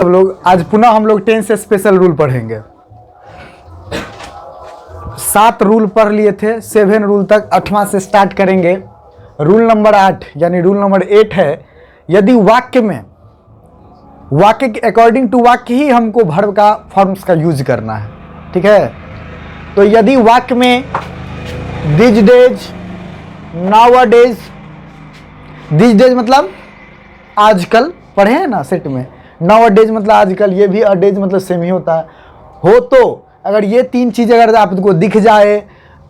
आज पुनः हम लोग टेंस स्पेशल रूल पढ़ेंगे। 7 रूल पढ़ लिए थे, 7 रूल तक 8वां से स्टार्ट करेंगे। रूल नंबर 8 यानी रूल नंबर 8 है, यदि वाक्य के अकॉर्डिंग टू वाक्य ही हमको वर्ब का फॉर्म्स का यूज करना है। ठीक है, तो यदि वाक्य में this days, nowadays, this days मतलब आजकल पढ़े हैं ना सेट में, नाउअडेज मतलब आजकल, ये भी अडेज मतलब सेम ही होता है। हो तो अगर ये 3 चीज़ अगर आपको दिख जाए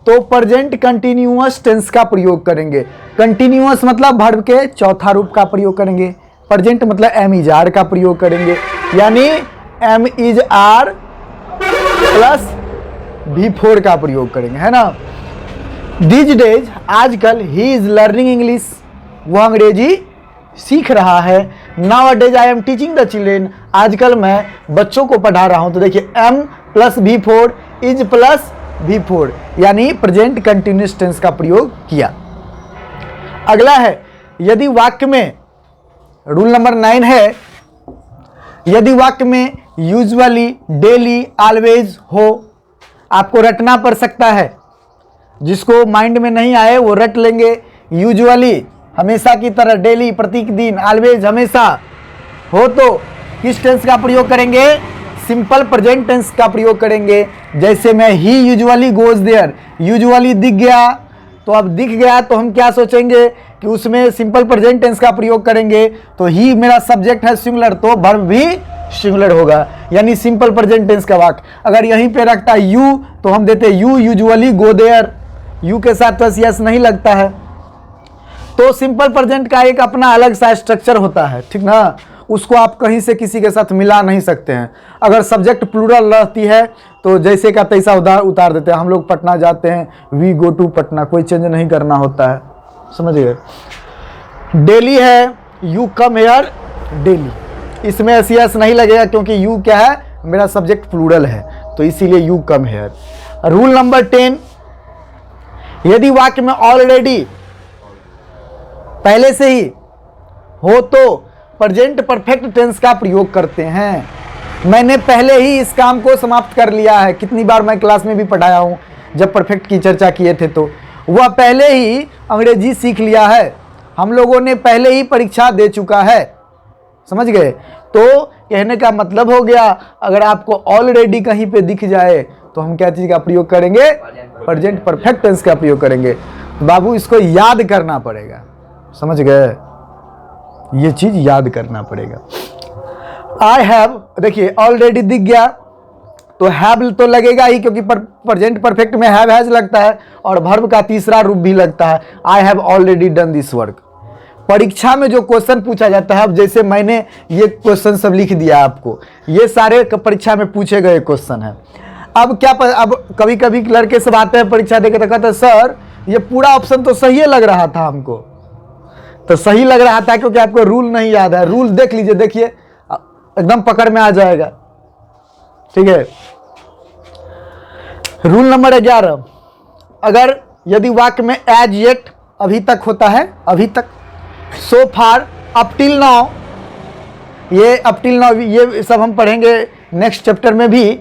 तो प्रेजेंट कंटिन्यूअस टेंस का प्रयोग करेंगे। कंटिन्यूअस मतलब वर्ब के चौथा रूप का प्रयोग करेंगे। प्रेजेंट मतलब एम इज आर का प्रयोग करेंगे, यानी M is are plus V4 का प्रयोग करेंगे, है ना। दिस डेज आजकल ही इज लर्निंग इंग्लिश, वो अंग्रेजी सीख रहा है। Nowadays I am teaching the children, आजकल मैं बच्चों को पढ़ा रहा हूं। तो देखिए M plus V4 is plus V4 यानी प्रेजेंट कंटिन्यूअस टेंस का प्रयोग किया। अगला है, यदि वाक्य में रूल नंबर 9 है, यदि वाक्य में यूजुअली, डेली, ऑलवेज हो, आपको रटना पड़ सकता है। जिसको माइंड में नहीं आए वो रट लेंगे। यूजुअली हमेशा की तरह, डेली प्रत्येक दिन, ऑलवेज हमेशा हो तो किस टेंस का प्रयोग करेंगे? सिंपल प्रेजेंट टेंस का प्रयोग करेंगे। जैसे मैं ही यूजुअली गोज देयर, यूजुअली दिख गया, तो अब दिख गया तो हम क्या सोचेंगे कि उसमें सिंपल प्रेजेंट टेंस का प्रयोग करेंगे। तो ही मेरा सब्जेक्ट है सिंगुलर, तो वर्ब भी सिंगुलर होगा, यानी सिंपल प्रेजेंट टेंस का वाक्य। अगर यहीं पे रखता यू तो हम देते you usually go there, you के साथ बस यस नहीं लगता है। तो सिंपल प्रेजेंट का एक अपना अलग सा स्ट्रक्चर होता है, ठीक ना, उसको आप कहीं से किसी के साथ मिला नहीं सकते हैं। अगर सब्जेक्ट प्लूरल रहती है तो जैसे का तैसा उतार देते हैं। हम लोग पटना जाते हैं, वी गो टू पटना, कोई चेंज नहीं करना होता है, समझ गए। डेली है, यू कम हेयर डेली, इसमें एस नहीं लगेगा क्योंकि यू क्या है, मेरा सब्जेक्ट प्लूरल है, तो इसीलिए you come here. Rule number 10, यदि वाक्य में ऑलरेडी पहले से ही हो तो प्रेजेंट परफेक्ट टेंस का प्रयोग करते हैं। मैंने पहले ही इस काम को समाप्त कर लिया है। कितनी बार मैं क्लास में भी पढ़ाया हूं, जब परफेक्ट की चर्चा किए थे तो वह पहले ही अंग्रेजी सीख लिया है, हम लोगों ने पहले ही परीक्षा दे चुका है, समझ गए। तो कहने का मतलब हो गया, अगर आपको ऑलरेडी कहीं पे दिख जाए तो हम क्या चीज का प्रयोग करेंगे? प्रेजेंट परफेक्ट टेंस का प्रयोग करेंगे। बाबू इसको याद करना पड़ेगा, समझ गए, ये चीज याद करना पड़ेगा। आई हैव, देखिए ऑलरेडी दिख गया तो हैव तो लगेगा ही, क्योंकि प्रेजेंट परफेक्ट में हैव हैज लगता है और वर्ब का तीसरा रूप भी लगता है। I have already done this work. परीक्षा में जो क्वेश्चन पूछा जाता है, अब जैसे मैंने ये क्वेश्चन सब लिख दिया आपको, ये सारे परीक्षा में पूछे गए क्वेश्चन है। अब क्या अब कभी कभी लड़के सब आते हैं परीक्षा देके तो कहते हैं सर ये पूरा ऑप्शन तो सही लग रहा था हमको, तो सही लग रहा था क्योंकि आपको रूल नहीं याद है। रूल देख लीजिए, देखिए एकदम पकड़ में आ जाएगा, ठीक है। रूल नंबर 11, अगर यदि वाक्य में एज येट अभी तक होता है, अभी तक, सो फार, अप टिल नाउ, ये अप टिल नाउ ये सब हम पढ़ेंगे नेक्स्ट चैप्टर में भी।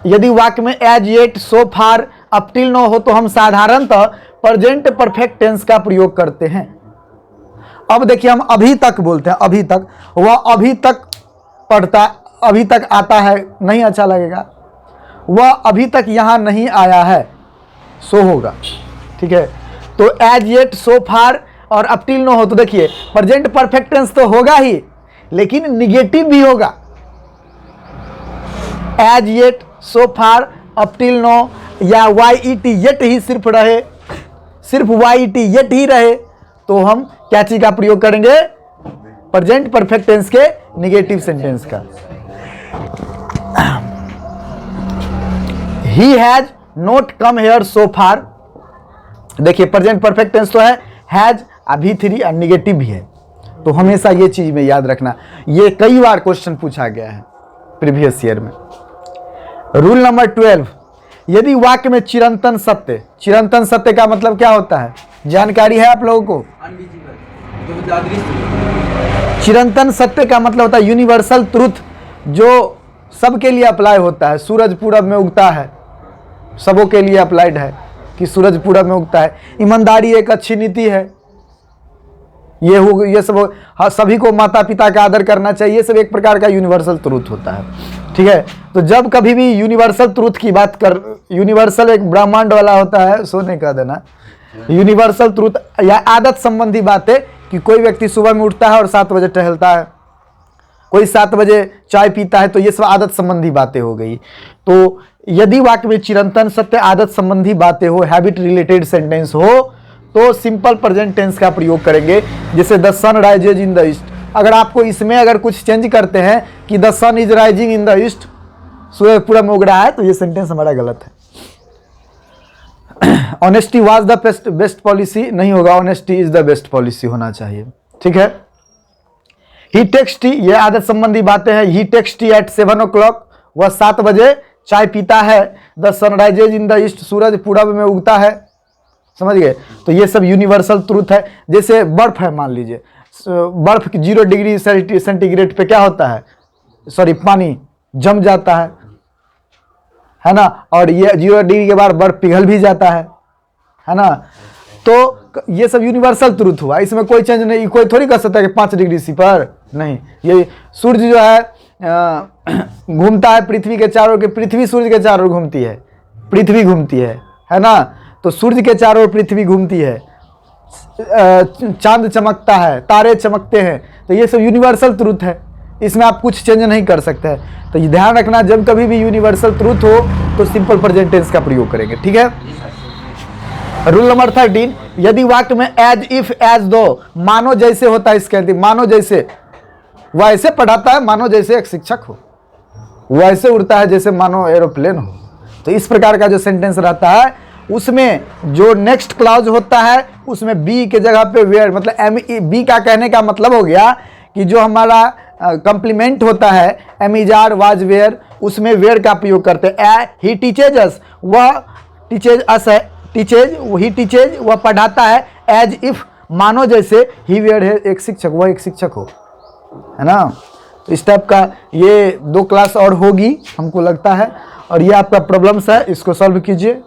यदि वाक्य में एज येट, सो फार, अप टिल नाउ हो तो हम साधारणतः प्रेजेंट परफेक्ट टेंस का प्रयोग करते हैं। अब देखिए हम अभी तक बोलते हैं, अभी तक, वह अभी तक पढ़ता, अभी तक आता है, नहीं अच्छा लगेगा। वह अभी तक यहां नहीं आया है, सो होगा, ठीक है। तो एज येट, सो फार और अप टिल नो हो तो देखिए प्रेजेंट परफेक्ट टेंस तो होगा ही, लेकिन निगेटिव भी होगा। एज येट, सो फार, अप टिल नो, या YET येट ही सिर्फ रहे, सिर्फ YET येट ही रहे, तो हम क्या चीज का प्रयोग करेंगे? प्रेजेंट परफेक्ट टेंस के निगेटिव सेंटेंस का। He has not come here so far, देखिए प्रेजेंट परफेक्ट टेंस तो है, हैज अभी 3 और निगेटिव भी है, तो हमेशा ये चीज में याद रखना। ये कई बार क्वेश्चन पूछा गया है प्रीवियस ईयर में। रूल नंबर 12, यदि वाक्य में चिरंतन सत्य, चिरंतन सत्य का मतलब क्या होता है, जानकारी है आप लोगों को? चिरंतन सत्य का मतलब होता है यूनिवर्सल ट्रूथ, जो सबके लिए अप्लाई होता है, सूरज पूरब में उगता है, सबों के लिए अप्लाइड है कि सूरज पूरब में उगता है। ईमानदारी एक अच्छी नीति है, ये सब हाँ, सभी को माता पिता का आदर करना चाहिए, सब एक प्रकार का यूनिवर्सल ट्रूथ होता है, ठीक है। तो जब कभी भी यूनिवर्सल ट्रूथ की बात कर, यूनिवर्सल एक ब्रह्मांड वाला होता है, सो नहीं कह देना, यूनिवर्सल ट्रूथ या आदत संबंधी बातें कि कोई व्यक्ति सुबह में उठता है और 7 बजे टहलता है, कोई 7 बजे चाय पीता है, तो ये सब आदत संबंधी बातें हो गई। तो यदि वाक्य में चिरंतन सत्य आदत संबंधी बातें हो, हैबिट रिलेटेड सेंटेंस हो, तो सिंपल प्रेजेंट टेंस का प्रयोग करेंगे। जैसे the sun rises in the east, अगर आपको इसमें अगर कुछ चेंज करते हैं कि the sun is rising in the east, सूरज पूरा में उग रहा है, तो ये सेंटेंस हमारा गलत है। Honesty was the best policy नहीं होगा, honesty is the best policy होना चाहिए, ठीक है। ही टेक्स्ट टी, ये आदत संबंधी बातें हैं। ही टेक्स्ट टी एट 7 o'clock, वह 7 बजे चाय पीता है। The sun rises in the east, सूरज पूरब में उगता है, समझ गए। तो ये सब यूनिवर्सल ट्रूथ है। जैसे बर्फ है, मान लीजिए बर्फ 0 डिग्री सेंटीग्रेड पे क्या होता है, सॉरी पानी जम जाता है ना, और ये 0 डिग्री के बाद बर्फ पिघल भी जाता है ना। तो ये सब यूनिवर्सल ट्रूथ हुआ, इसमें कोई चेंज नहीं, कोई थोड़ी कर सकता है कि 5 डिग्री सी पर नहीं। ये सूर्य जो है घूमता है पृथ्वी के चारों ओर, पृथ्वी सूर्य के चारों ओर घूमती है, पृथ्वी घूमती है ना। तो सूर्य के चारों ओर पृथ्वी घूमती है, चांद चमकता है, तारे चमकते हैं, तो ये सब यूनिवर्सल ट्रूथ है, इसमें आप कुछ चेंज नहीं कर सकते हैं। तो ये ध्यान रखना, जब कभी भी यूनिवर्सल ट्रूथ हो तो सिंपल प्रेजेंट टेंस का प्रयोग करेंगे, ठीक है। रूल नंबर 13, यदि वाक्य में एज इफ एज दो मानो जैसे होता है, इसके अंतिम मानो जैसे, वह ऐसे पढ़ाता है मानो जैसे एक शिक्षक हो, वह ऐसे उड़ता है जैसे मानो एरोप्लेन हो। तो इस प्रकार का जो सेंटेंस रहता है, उसमें जो नेक्स्ट क्लॉज होता है उसमें बी के जगह पे वेयर, मतलब बी का कहने का मतलब हो गया कि जो हमारा कॉम्प्लीमेंट होता है am is are was were, उसमें वेयर का प्रयोग करते हैं। ही टीचेज अस, वह टीचेज अस है, टीचेज ही टीचेज वह पढ़ाता है, एज इफ मानो जैसे ही वेयर है एक शिक्षक, वह एक शिक्षक हो, है ना। तो इस टाइप का ये 2 क्लास और होगी हमको लगता है, और ये आपका प्रॉब्लम्स है, इसको सॉल्व कीजिए।